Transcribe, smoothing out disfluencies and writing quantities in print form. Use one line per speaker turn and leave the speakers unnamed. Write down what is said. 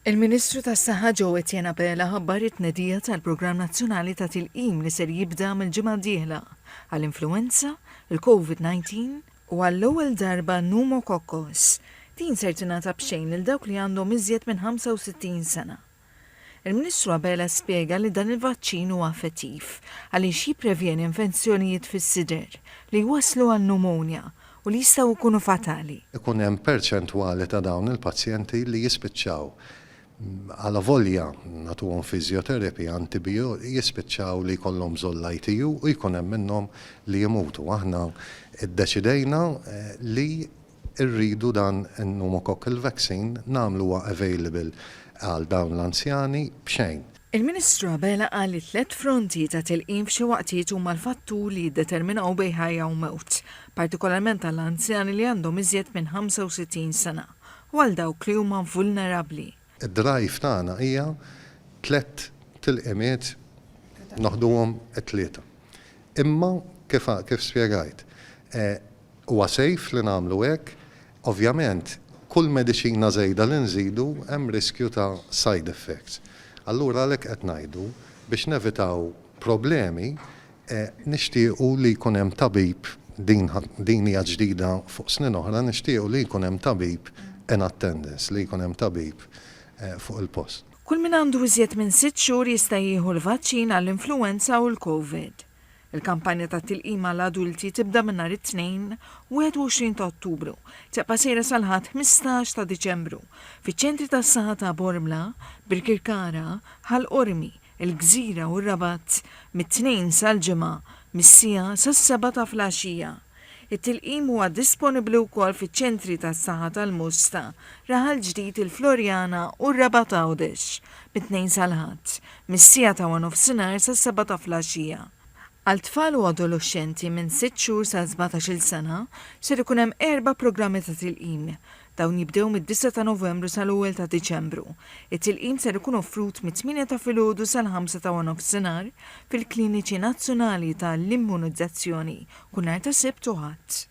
Il-Ministru tas-Saħħa Joe Etienne Bella ħabbar it-tnedija tal-Programm Nazzjonali ta' Tilqim li ser jibda mill-ġimgħa d-dieħla għall-influenza, il-COVID-19 u għall-ewwel darba pneumococcus. Din ser tingħata b'xejn lil dawk li għandhom iżjed minn 65 sena. Il-Ministru Bella spjega li dan il-vaċċin huwa effettiv għaliex jipprevjeni infezzjonijiet fis-sider li jwasslu għal pneumonia u li jistgħu jkunu fatali.
Ikun hemm perċentwali ta' dawn il-pazjenti li jispiċċaw għala volja nagħtuhom fizjoterapija jispiċċaw li jkollhom bżonn l-ITU u jkun hemm minnhom li jmutu. Aħna ddeċidejna li rridu dan il-pneumococcal vaccine nagħmluha available għal dawn l-anzjani b'xejn.
Il-Ministru Bella qal li 3 fronti ta' tilqim f'xi waqtiet huma l-fattur li jiddeterminaw bejn ħajja u mewt, partikolarment għall-anzjani li għandhom iżjed minn 65 sena u għal dawk li huma vulnerabbli.
Id-drive tagħna hija 3 tilqimiet naħduhom t-tlieta. Imma kif spjegajt, huwa safe li nagħmlu hekk, ovvjament kull mediċina żejda li nżidu hemm riskju ta' side effects. Allura għalhekk qed ngħidu biex nevitaw problemi nixtiequ li jkun hemm tabib din hija ġdida fuq snin oħra nixtiequ li jkun hemm tabib in attendance, li jkun hemm tabib fuq il-post.
Kull min għandu iżjed minn 6 xhur jista' jieħu l-vaċċin għall-influenza u l-COVID. Il-kampanja ta' tilqim għall-adulti tibda minn nhar it-Tnejn 21 ta' Ottubru, tibqa' sejra sal-ħadd 15 ta' Diċembru fiċ-ċentri tas-saħħa ta' Bormla, Birkirkara, Ħal-Qormi, il-Gżira u r-Rabat mit-tnejn sal-ġimgħa mis-sija sas-7 ta' filgħaxija. It-tilqim huwa disponibbli wkoll fiċ-ċentri tas-saħħa tal-Musta, Raħal Ġdid il-Florjana u r-Rabat Għawdex mit-tnejn sal-ħadd mis-sija ta' 1:00 sas-7 ta' filgħaxija. Għal tfal u adolescenti minn 6 xhur sa 17-il sena ser ikun hemm 4 programmi ta' tilqim. Dawn jibdew mid-9 ta' Novembru sal-1 ta' Diċembru. It-tilqim ser ikun offrut mit-8 ta' filgħodu sal-5 ta' 12:00 fil-Kliniċi Nazzjonali tal-Immunizzazzjoni kull nhar ta' Sibt u Ħadd.